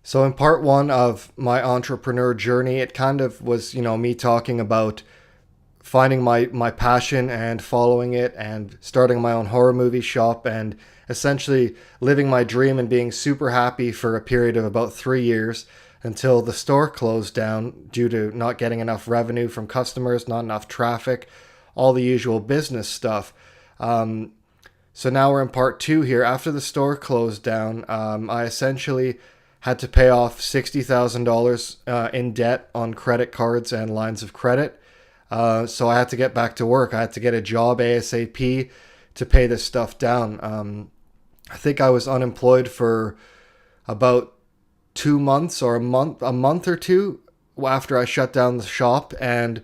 So in part one of my entrepreneur journey, it kind of was, me talking about finding my passion and following it and starting my own horror movie shop and essentially living my dream and being super happy for a period of about 3 years until the store closed down due to not getting enough revenue from customers, not enough traffic, all the usual business stuff. So now we're in part two here. After the store closed down, I essentially had to pay off $60,000 in debt on credit cards and lines of credit. So I had to get back to work. I had to get a job ASAP to pay this stuff down. I think I was unemployed for about 2 months or a month or two after I shut down the shop, and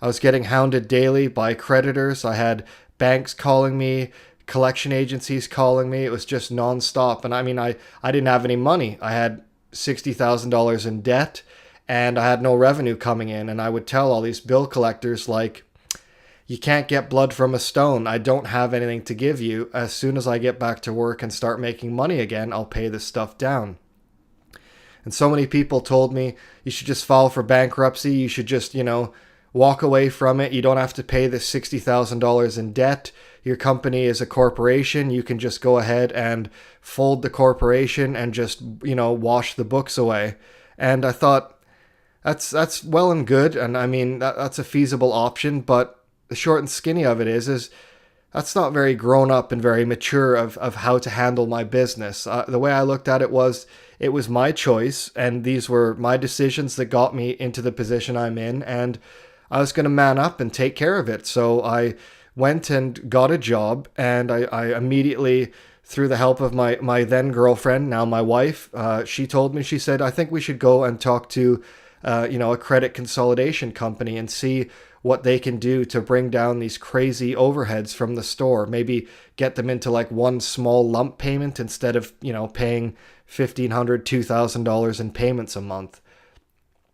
I was getting hounded daily by creditors. I had banks calling me, collection agencies calling me. It was just nonstop. And I mean, I didn't have any money. I had $60,000 in debt and I had no revenue coming in. And I would tell all these bill collectors, like, you can't get blood from a stone. I don't have anything to give you. As soon as I get back to work and start making money again, I'll pay this stuff down. And so many people told me, you should just file for bankruptcy. You should just, walk away from it. You don't have to pay this $60,000 in debt. Your company is a corporation. You can just go ahead and fold the corporation and just, wash the books away. And I thought, that's well and good. And I mean, that's a feasible option. But the short and skinny of it is that's not very grown up and very mature of how to handle my business. The way I looked at it was my choice, and these were my decisions that got me into the position I'm in, and I was going to man up and take care of it. So I went and got a job, and I immediately, through the help of my then girlfriend, now my wife, she told me, she said, I think we should go and talk to a credit consolidation company and see what they can do to bring down these crazy overheads from the store. Maybe get them into like one small lump payment instead of, paying $1,500, $2,000 in payments a month.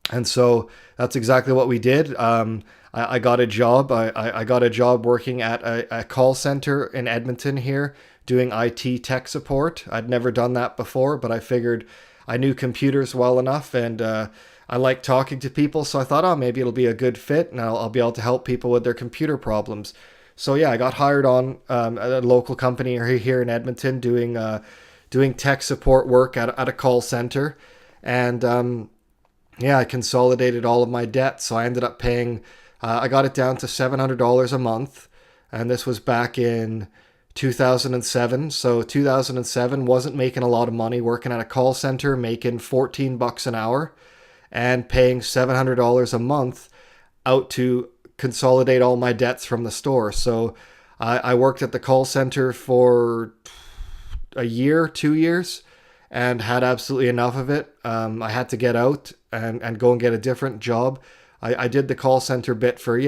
And so that's exactly what we did. I got a job. I got a job working at a call center in Edmonton here, doing IT tech support. I'd never done that before, but I figured I knew computers well enough, and I like talking to people, so I thought, maybe it'll be a good fit, and I'll be able to help people with their computer problems. So yeah, I got hired on at a local company here in Edmonton, doing tech support work at a call center, and I consolidated all of my debt. So I ended up paying, I got it down to $700 a month, and this was back in 2007. So 2007, wasn't making a lot of money working at a call center, making $14 an hour and paying $700 a month out to consolidate all my debts from the store. So I worked at the call center for a year, 2 years, and had absolutely enough of it. I had to get out and go and get a different job. I did the call center bit for,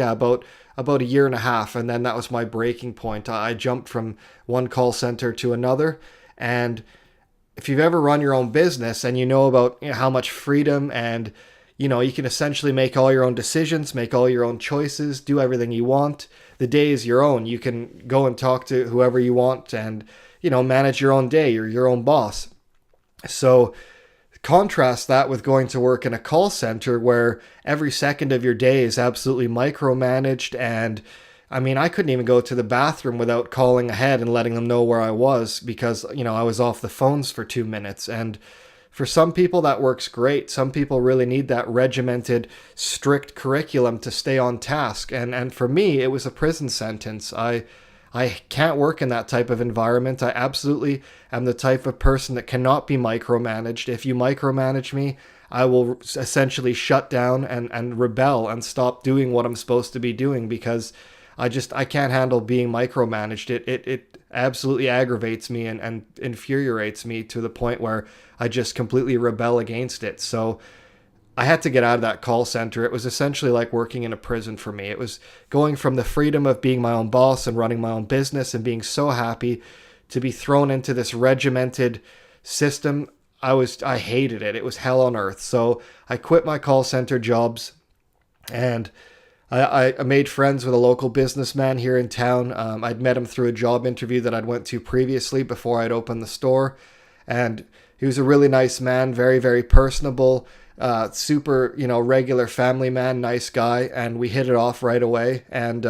about a year and a half, and then that was my breaking point. I jumped from one call center to another, and if you've ever run your own business and you know about how much freedom and, you can essentially make all your own decisions, make all your own choices, do everything you want. The day is your own. You can go and talk to whoever you want and, manage your own day. You're your own boss. So contrast that with going to work in a call center where every second of your day is absolutely micromanaged. And I mean, I couldn't even go to the bathroom without calling ahead and letting them know where I was because, I was off the phones for 2 minutes. And for some people, that works great. Some people really need that regimented, strict curriculum to stay on task. And for me, it was a prison sentence. I can't work in that type of environment. I absolutely am the type of person that cannot be micromanaged. If you micromanage me, I will essentially shut down and rebel and stop doing what I'm supposed to be doing because I can't handle being micromanaged. It absolutely aggravates me and infuriates me to the point where I just completely rebel against it. So I had to get out of that call center. It was essentially like working in a prison for me. It was going from the freedom of being my own boss and running my own business and being so happy to be thrown into this regimented system. I hated it. It was hell on earth. So I quit my call center jobs and I made friends with a local businessman here in town. I'd met him through a job interview that I'd went to previously before I'd opened the store. And he was a really nice man, very, very personable, super, regular family man, nice guy. And we hit it off right away. And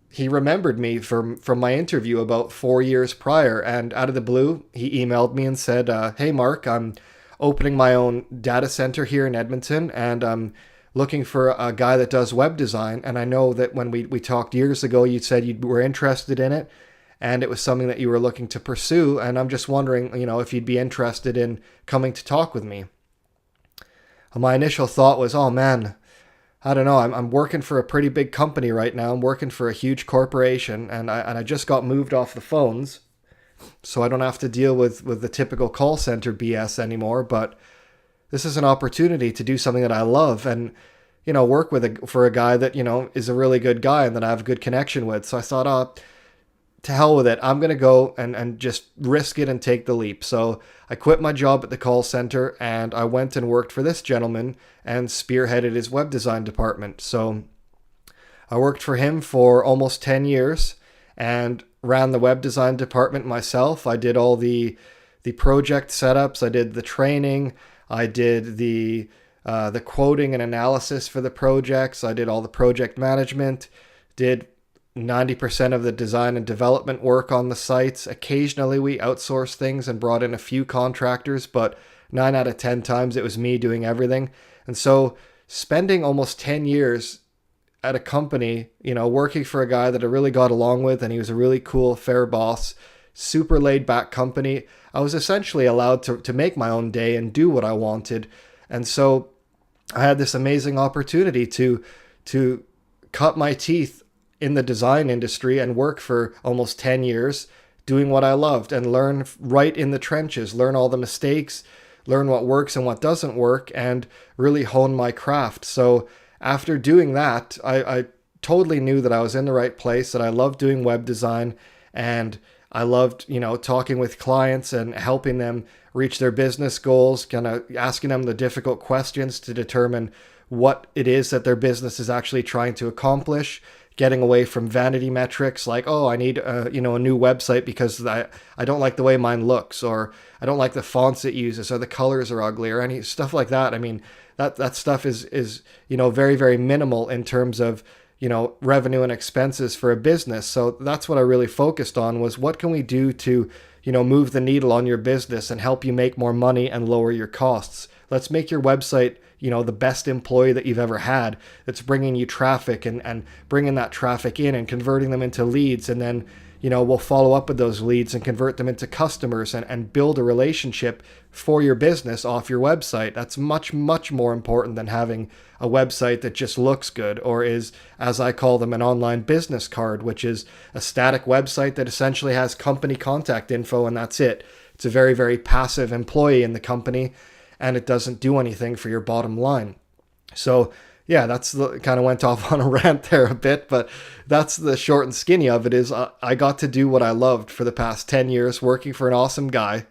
he remembered me from my interview about 4 years prior. And out of the blue, he emailed me and said, "Hey, Mark, I'm opening my own data center here in Edmonton, and I'm looking for a guy that does web design. And I know that when we talked years ago, you said you were interested in it, and it was something that you were looking to pursue. And I'm just wondering, if you'd be interested in coming to talk with me." My initial thought was, oh man, I don't know. I'm working for a pretty big company right now. I'm working for a huge corporation, and I just got moved off the phones, so I don't have to deal with the typical call center BS anymore. But this is an opportunity to do something that I love, and work for a guy that is a really good guy and that I have a good connection with. So I thought, oh, to hell with it. I'm going to go and just risk it and take the leap. So I quit my job at the call center and I went and worked for this gentleman and spearheaded his web design department. So I worked for him for almost 10 years and ran the web design department myself. I did all the project setups. I did the training. I did the quoting and analysis for the projects. I did all the project management, did 90% of the design and development work on the sites. Occasionally we outsourced things and brought in a few contractors, but 9 out of 10 times it was me doing everything. And so spending almost 10 years at a company, working for a guy that I really got along with, and he was a really cool, fair boss, super laid back company, I was essentially allowed to make my own day and do what I wanted. And so I had this amazing opportunity to cut my teeth in the design industry and work for almost 10 years doing what I loved and learn right in the trenches, learn all the mistakes, learn what works and what doesn't work, and really hone my craft. So after doing that, I totally knew that I was in the right place, that I loved doing web design, and I loved, talking with clients and helping them reach their business goals, kind of asking them the difficult questions to determine what it is that their business is actually trying to accomplish, getting away from vanity metrics like, oh, I need a new website because I don't like the way mine looks, or I don't like the fonts it uses, or the colors are ugly, or any stuff like that. I mean, that stuff is very, very minimal in terms of revenue and expenses for a business. So that's what I really focused on, was what can we do to move the needle on your business and help you make more money and lower your costs. Let's make your website the best employee that you've ever had, that's bringing you traffic and bringing that traffic in and converting them into leads. And then, we'll follow up with those leads and convert them into customers and build a relationship for your business off your website. That's much, much more important than having a website that just looks good, or is, as I call them, an online business card, which is a static website that essentially has company contact info and that's it. It's a very, very passive employee in the company, and it doesn't do anything for your bottom line. So yeah, kind of went off on a rant there a bit, but that's the short and skinny of it. Is I got to do what I loved for the past 10 years, working for an awesome guy.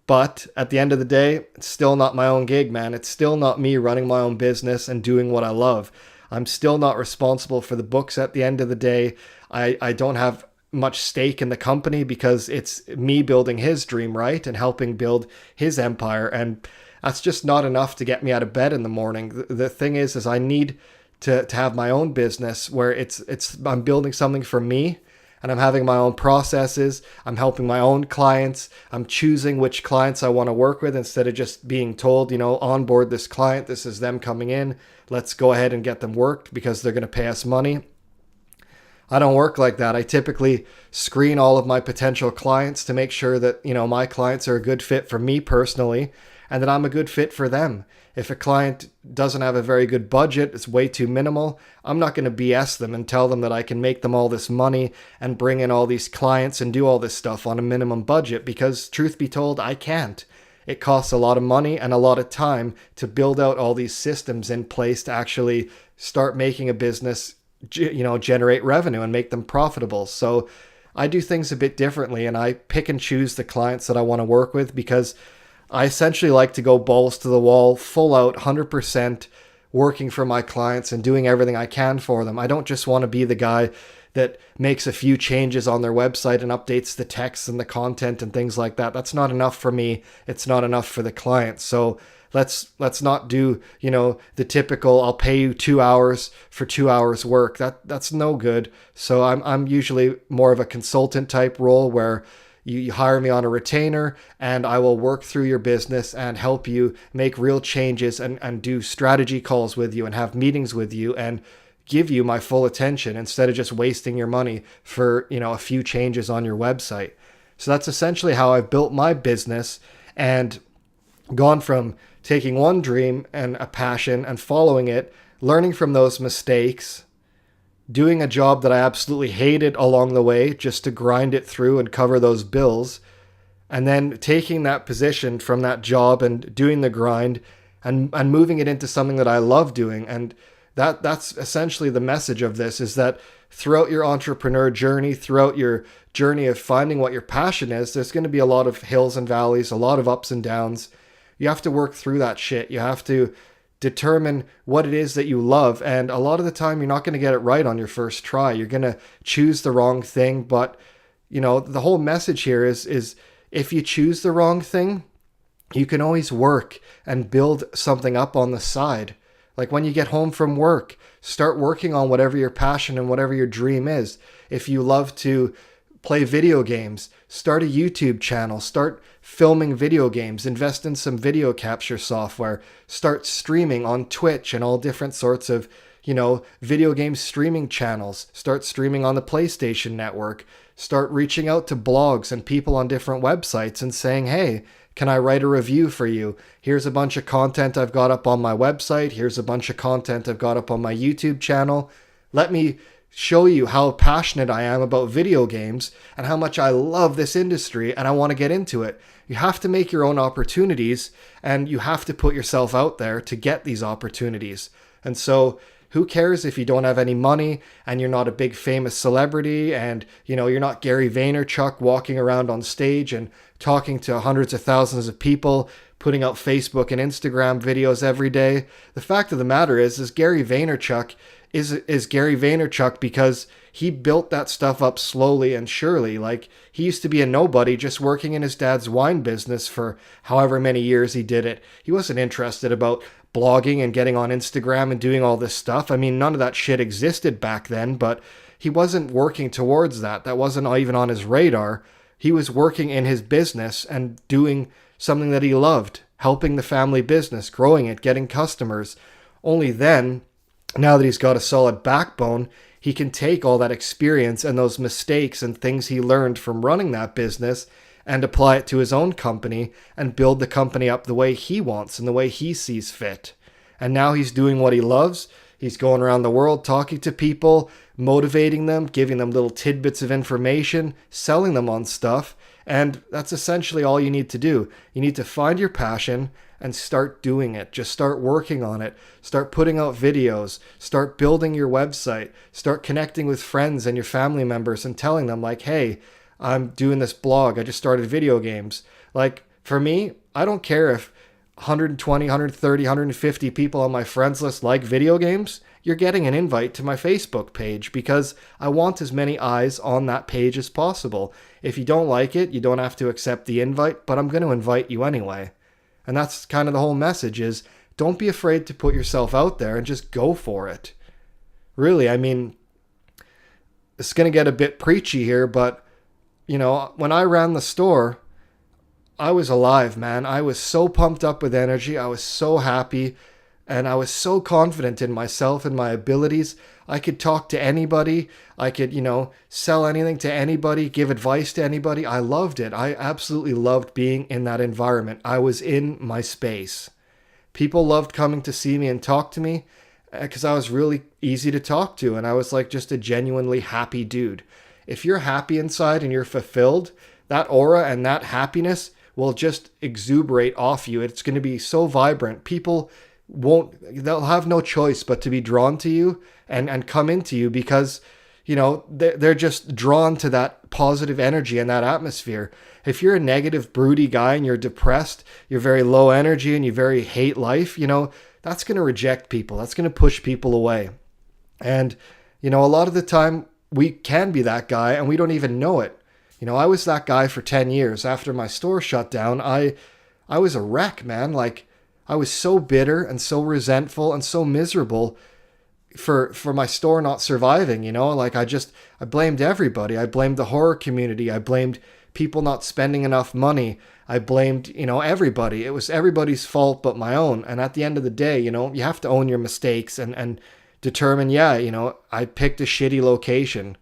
But at the end of the day, it's still not my own gig, man. It's still not me running my own business and doing what I love. I'm still not responsible for the books at the end of the day. I don't have much stake in the company because it's me building his dream, right? And helping build his empire. And that's just not enough to get me out of bed in the morning. The thing is I need to have my own business where I'm building something for me, and I'm having my own processes. I'm helping my own clients. I'm choosing which clients I want to work with instead of just being told, onboard this client. This is them coming in. Let's go ahead and get them worked because they're going to pay us money. I don't work like that. I typically screen all of my potential clients to make sure that, my clients are a good fit for me personally, and that I'm a good fit for them. If a client doesn't have a very good budget, it's way too minimal, I'm not going to BS them and tell them that I can make them all this money and bring in all these clients and do all this stuff on a minimum budget, because truth be told, I can't. It costs a lot of money and a lot of time to build out all these systems in place to actually start making a business, generate revenue and make them profitable. So I do things a bit differently, and I pick and choose the clients that I want to work with, because I essentially like to go balls to the wall, full out, 100%, working for my clients and doing everything I can for them. I don't just want to be the guy that makes a few changes on their website and updates the text and the content and things like that. That's not enough for me. It's not enough for the client. So let's not do, the typical, I'll pay you 2 hours for 2 hours work. That's no good. So I'm usually more of a consultant type role where you hire me on a retainer and I will work through your business and help you make real changes and do strategy calls with you and have meetings with you and give you my full attention instead of just wasting your money for, a few changes on your website. So that's essentially how I've built my business and gone from taking one dream and a passion and following it, learning from those mistakes, doing a job that I absolutely hated along the way just to grind it through and cover those bills, and then taking that position from that job and doing the grind and moving it into something that I love doing. And that's essentially the message of this, is that throughout your entrepreneur journey, throughout your journey of finding what your passion is, there's going to be a lot of hills and valleys, a lot of ups and downs. You have to work through that shit. You have to determine what it is that you love. And a lot of the time, you're not going to get it right on your first try. You're going to choose the wrong thing. But, the whole message here is if you choose the wrong thing, you can always work and build something up on the side. Like when you get home from work, start working on whatever your passion and whatever your dream is. If you love to play video games, start a YouTube channel, start filming video games, invest in some video capture software, start streaming on Twitch and all different sorts of, video game streaming channels, start streaming on the PlayStation Network, start reaching out to blogs and people on different websites and saying, hey, can I write a review for you? Here's a bunch of content I've got up on my website. Here's a bunch of content I've got up on my YouTube channel. Let me show you how passionate I am about video games and how much I love this industry and I want to get into it. You have to make your own opportunities and you have to put yourself out there to get these opportunities. And so who cares if you don't have any money and you're not a big famous celebrity and, you're not Gary Vaynerchuk walking around on stage and talking to hundreds of thousands of people, putting out Facebook and Instagram videos every day. The fact of the matter is Gary Vaynerchuk is Gary Vaynerchuk because he built that stuff up slowly and surely. Like, he used to be a nobody just working in his dad's wine business for however many years he did it. He wasn't interested about blogging and getting on Instagram and doing all this stuff. I mean, none of that shit existed back then, but he wasn't working towards that. That wasn't even on his radar. He was working in his business and doing something that he loved, helping the family business, growing it, getting customers. Only then, now that he's got a solid backbone, he can take all that experience and those mistakes and things he learned from running that business and apply it to his own company and build the company up the way he wants and the way he sees fit. And now he's doing what he loves. He's going around the world talking to people, motivating them, giving them little tidbits of information, selling them on stuff. And that's essentially all you need to do. You need to find your passion and start doing it. Just start working on it. Start putting out videos. Start building your website. Start connecting with friends and your family members and telling them like, hey, I'm doing this blog. I just started video games. Like, for me, I don't care if 120, 130, 150 people on my friends list like video games. You're getting an invite to my Facebook page because I want as many eyes on that page as possible. If you don't like it, you don't have to accept the invite, but I'm going to invite you anyway. And that's kind of the whole message, is don't be afraid to put yourself out there and just go for it. Really, I mean, it's going to get a bit preachy here, but when I ran the store, I was alive, man. I was so pumped up with energy. I was so happy and I was so confident in myself and my abilities. I could talk to anybody. I could, sell anything to anybody, give advice to anybody. I loved it. I absolutely loved being in that environment. I was in my space. People loved coming to see me and talk to me because I was really easy to talk to. And I was like just a genuinely happy dude. If you're happy inside and you're fulfilled, that aura and that happiness will just exuberate off you. It's going to be so vibrant. People they'll have no choice but to be drawn to you and come into you because, they're just drawn to that positive energy and that atmosphere. If you're a negative, broody guy and you're depressed, you're very low energy and you very hate life, that's going to reject people. That's going to push people away. And, a lot of the time we can be that guy and we don't even know it. I was that guy for 10 years. After my store shut down, I was a wreck, man. Like, I was so bitter and so resentful and so miserable for my store not surviving, Like, I blamed everybody. I blamed the horror community. I blamed people not spending enough money. I blamed, everybody. It was everybody's fault but my own. And at the end of the day, you have to own your mistakes and determine, I picked a shitty location.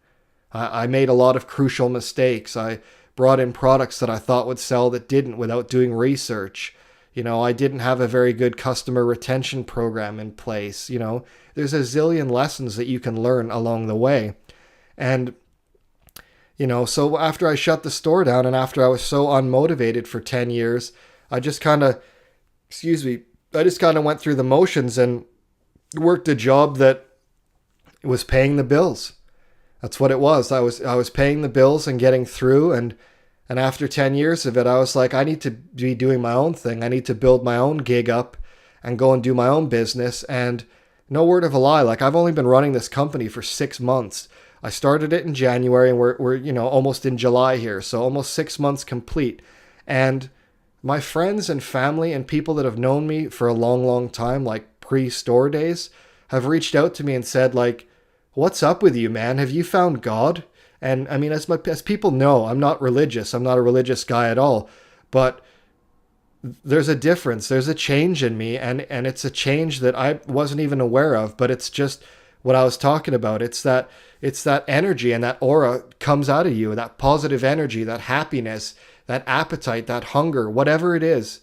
I made a lot of crucial mistakes. I brought in products that I thought would sell that didn't without doing research. I didn't have a very good customer retention program in place. There's a zillion lessons that you can learn along the way. And, so after I shut the store down and after I was so unmotivated for 10 years, I just kind of went through the motions and worked a job that was paying the bills. That's what it was. I was paying the bills and getting through, and after 10 years of it, I was like, I need to be doing my own thing. I need to build my own gig up and go and do my own business. And no word of a lie, like, I've only been running this company for 6 months. I started it in January and we're almost in July here, so almost 6 months complete. And my friends and family and people that have known me for a long, long time, like pre-store days, have reached out to me and said, like, what's up with you, man? Have you found God? And I mean, as people know, I'm not religious. I'm not a religious guy at all. But there's a difference. There's a change in me. And it's a change that I wasn't even aware of. But it's just what I was talking about. It's that energy and that aura comes out of you. That positive energy, that happiness, that appetite, that hunger, whatever it is.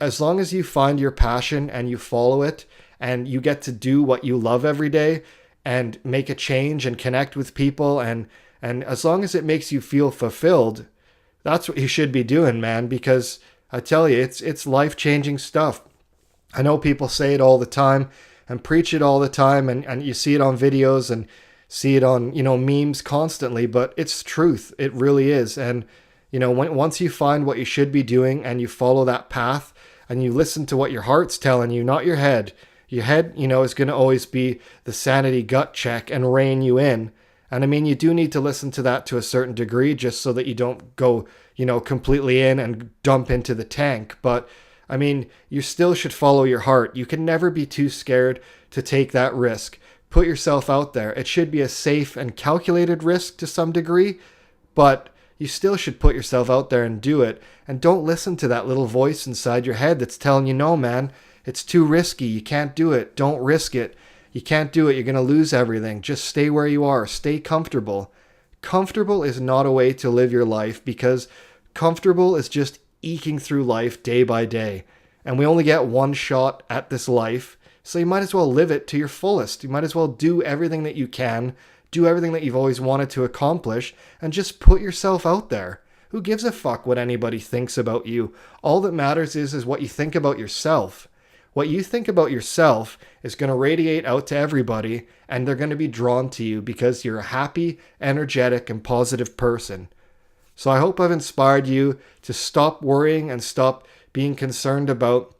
As long as you find your passion and you follow it and you get to do what you love every day and make a change and connect with people, and as long as it makes you feel fulfilled, that's what you should be doing, man, because I tell you, it's life-changing stuff. I know people say it all the time and preach it all the time, and you see it on videos and see it on, memes constantly, but it's truth. It really is. And, once you find what you should be doing and you follow that path and you listen to what your heart's telling you, not your head. Your head, is going to always be the sanity gut check and rein you in. And I mean, you do need to listen to that to a certain degree just so that you don't go, completely in and dump into the tank. But I mean, you still should follow your heart. You can never be too scared to take that risk. Put yourself out there. It should be a safe and calculated risk to some degree, but you still should put yourself out there and do it. And don't listen to that little voice inside your head that's telling you, no, man, it's too risky. You can't do it. Don't risk it. You can't do it. You're going to lose everything. Just stay where you are. Stay comfortable. Comfortable is not a way to live your life, because comfortable is just eking through life day by day. And we only get one shot at this life, so you might as well live it to your fullest. You might as well do everything that you can, do everything that you've always wanted to accomplish, and just put yourself out there. Who gives a fuck what anybody thinks about you? All that matters is what you think about yourself. What you think about yourself is going to radiate out to everybody, and they're going to be drawn to you because you're a happy, energetic, and positive person. So I hope I've inspired you to stop worrying and stop being concerned about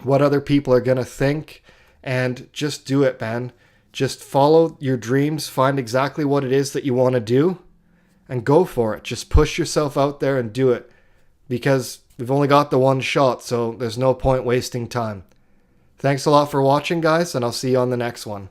what other people are going to think, and just do it, man. Just follow your dreams, find exactly what it is that you want to do, and go for it. Just push yourself out there and do it, because we've only got the one shot, so there's no point wasting time. Thanks a lot for watching, guys, and I'll see you on the next one.